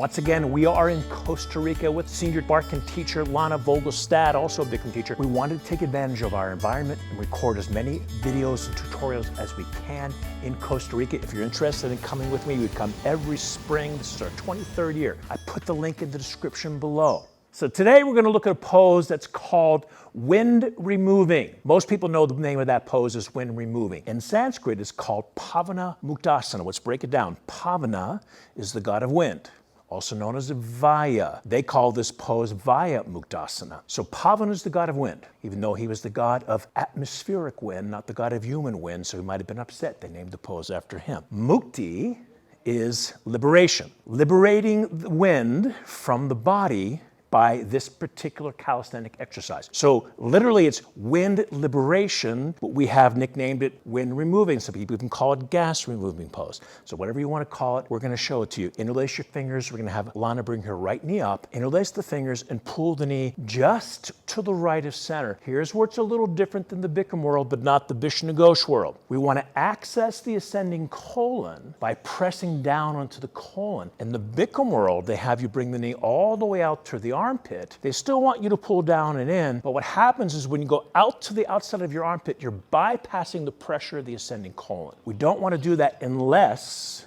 Once again, we are in Costa Rica with senior Barkan teacher Lana Vogestad, also a Bikram teacher. We wanted to take advantage of our environment and record as many videos and tutorials as we can in Costa Rica. If you're interested in coming with me, we come every spring. This is our 23rd year. I put the link in the description below. So today we're going to look at a pose that's called wind removing. Most people know the name of that pose is wind removing. In Sanskrit, it's called Pavanamukasana. Let's break it down. Pavana is the god of wind, also known as Vaya. They call this pose Vayamuktasana. So Pavan is the god of wind, even though he was the god of atmospheric wind, not the god of human wind, so he might have been upset. They named the pose after him. Mukti is liberation, liberating the wind from the body by this particular calisthenic exercise. So literally it's wind liberation, but we have nicknamed it wind removing. Some people even call it gas removing pose. So whatever you want to call it, we're going to show it to you. Interlace your fingers. We're going to have Lana bring her right knee up, interlace the fingers and pull the knee just to the right of center. Here's where it's a little different than the Bikram world, but not the Vishnu Ghosh world. We want to access the ascending colon by pressing down onto the colon. In the Bikram world, they have you bring the knee all the way out to the armpit. They still want you to pull down and in, but what happens is when you go out to the outside of your armpit, you're bypassing the pressure of the ascending colon. We don't want to do that unless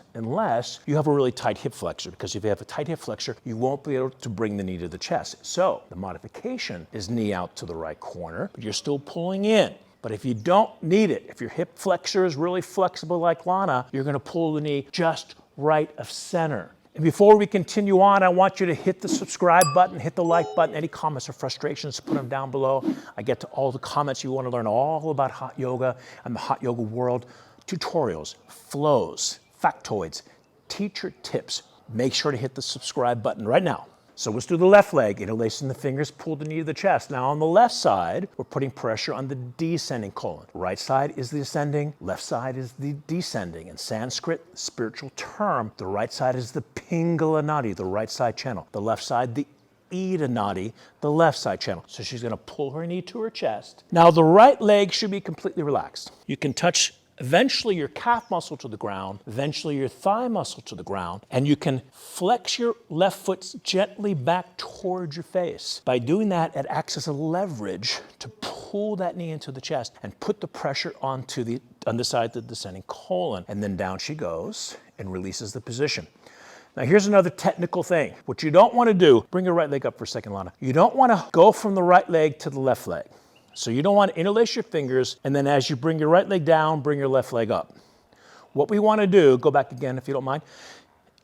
you have a really tight hip flexor, because if you have a tight hip flexor, you won't be able to bring the knee to the chest. So the modification is knee out to the right corner, but you're still pulling in. But if you don't need it, if your hip flexor is really flexible like Lana, you're going to pull the knee just right of center. And before we continue on, I want you to hit the subscribe button, hit the like button. Any comments or frustrations, put them down below. I get to all the comments. You want to learn all about hot yoga and the hot yoga world, tutorials, flows, factoids, teacher tips. Make sure to hit the subscribe button right now. So let's do the left leg, interlacing the fingers, pull the knee to the chest. Now on the left side, we're putting pressure on the descending colon. Right side is the ascending, left side is the descending. In Sanskrit, spiritual term, the right side is the PINGALA NADI, the right side channel. The left side, the Ida NADI, the left side channel. So she's gonna pull her knee to her chest. Now the right leg should be completely relaxed. You can touch eventually your calf muscle to the ground, eventually your thigh muscle to the ground, and you can flex your left foot gently back towards your face. By doing that, it acts as a leverage to pull that knee into the chest and put the pressure onto the underside of the descending colon. And then down she goes and releases the position. Now here's another technical thing. What you don't want to do, bring your right leg up for a second, Lana. You don't want to go from the right leg to the left leg. So you don't want to interlace your fingers, and then as you bring your right leg down, bring your left leg up. What we want to do, go back again if you don't mind,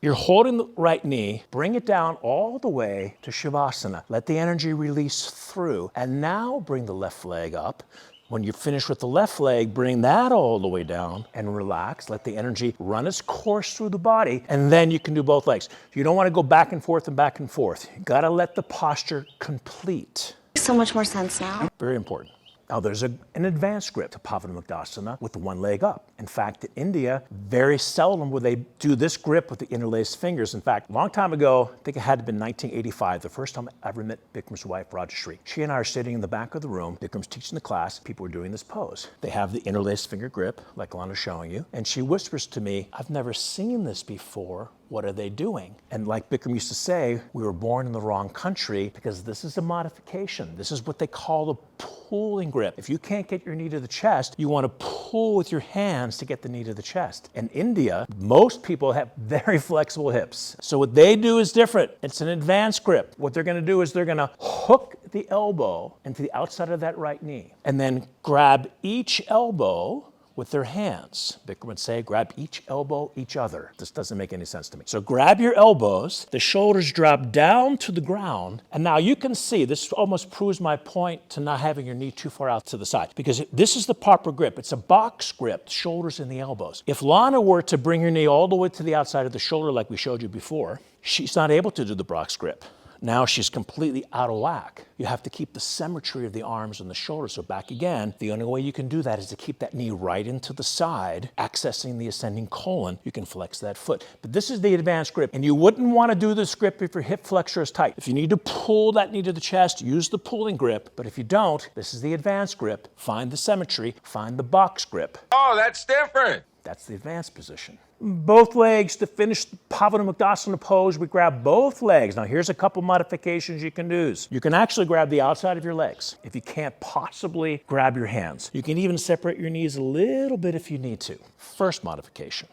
you're holding the right knee, bring it down all the way to Shavasana. Let the energy release through, and now bring the left leg up. When you're finished with the left leg, bring that all the way down and relax. Let the energy run its course through the body, and then you can do both legs. You don't want to go back and forth and back and forth. You got to let the posture complete. So much more sense now. Very important. Now there's an advanced grip to Pavanamukasana with the one leg up. In fact, in India, very seldom will they do this grip with the interlaced fingers. In fact, a long time ago, I think it had to have been 1985, the first time I ever met Bikram's wife, Rajashree. She and I are sitting in the back of the room. Bikram's teaching the class. People are doing this pose. They have the interlaced finger grip, like Lana's showing you. And she whispers to me, "I've never seen this before. What are they doing?" And like Bikram used to say, we were born in the wrong country because this is a modification. This is what they call the pulling grip. If you can't get your knee to the chest, you want to pull with your hands to get the knee to the chest. In India, most people have very flexible hips. So what they do is different. It's an advanced grip. What they're going to do is they're going to hook the elbow into the outside of that right knee and then grab each elbow with their hands. Bikram would say, grab each elbow, each other. This doesn't make any sense to me. So grab your elbows, the shoulders drop down to the ground, and now you can see, this almost proves my point to not having your knee too far out to the side, because this is the proper grip. It's a box grip, shoulders and the elbows. If Lana were to bring her knee all the way to the outside of the shoulder like we showed you before, she's not able to do the box grip. Now she's completely out of whack. You have to keep the symmetry of the arms and the shoulders. So back again, the only way you can do that is to keep that knee right into the side, accessing the ascending colon. You can flex that foot. But this is the advanced grip. And you wouldn't want to do this grip if your hip flexor is tight. If you need to pull that knee to the chest, use the pulling grip. But if you don't, this is the advanced grip. Find the symmetry, find the box grip. Oh, that's different. That's the advanced position. Both legs to finish the Pavanamukasana pose, we grab both legs. Now here's a couple modifications you can use. You can actually grab the outside of your legs if you can't possibly grab your hands. You can even separate your knees a little bit if you need to. First modification.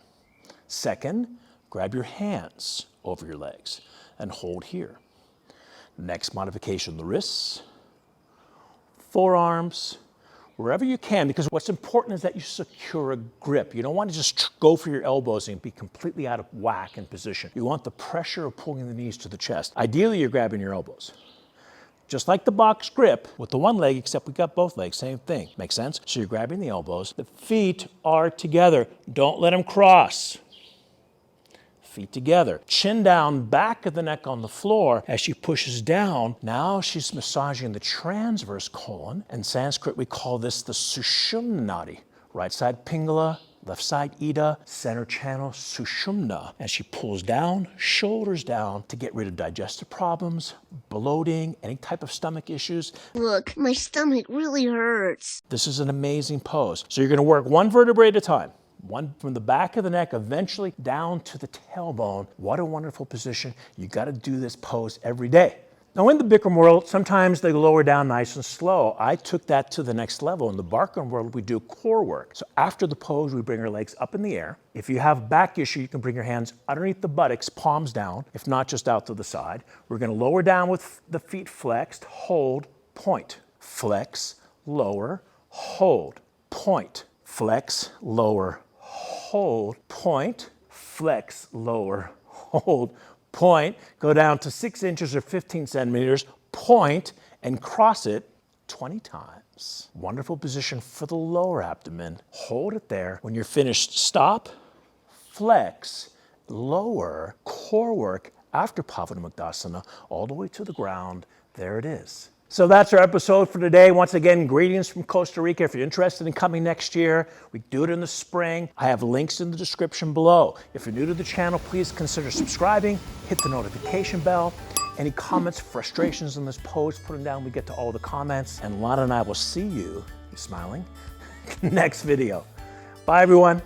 Second, grab your hands over your legs and hold here. Next modification, the wrists, forearms, wherever you can, because what's important is that you secure a grip. You don't want to just go for your elbows and be completely out of whack in position. You want the pressure of pulling the knees to the chest. Ideally, you're grabbing your elbows. Just like the box grip with the one leg, except we got both legs, same thing. Make sense? So you're grabbing the elbows. The feet are together. Don't let them cross. Feet together. Chin down, back of the neck on the floor. As she pushes down, now she's massaging the transverse colon. In Sanskrit, we call this the SUSHUMNA NADI. Right side PINGALA, left side Ida, center channel SUSHUMNA. As she pulls down, shoulders down to get rid of digestive problems, bloating, any type of stomach issues. Look, my stomach really hurts. This is an amazing pose. So you're going to work one vertebrae at a time. One from the back of the neck, eventually down to the tailbone. What a wonderful position. You got to do this pose every day. Now in the Bikram world, sometimes they lower down nice and slow. I took that to the next level. In the Barkan world, we do core work. So after the pose, we bring our legs up in the air. If you have back issue, you can bring your hands underneath the buttocks, palms down, if not just out to the side. We're going to lower down with the feet flexed, hold, point. Flex, lower, hold, point. Flex, lower, hold, point, flex, lower, hold, point, go down to 6 inches or 15 centimeters, point, and cross it 20 times. Wonderful position for the lower abdomen. Hold it there. When you're finished, stop, flex, lower, core work after Pavanamukasana, all the way to the ground. There it is. So that's our episode for today. Once again, greetings from Costa Rica. If you're interested in coming next year, we do it in the spring. I have links in the description below. If you're new to the channel, please consider subscribing, hit the notification bell. Any comments, frustrations in this post, put them down. We get to all the comments. And Lana and I will see you, smiling, next video. Bye, everyone.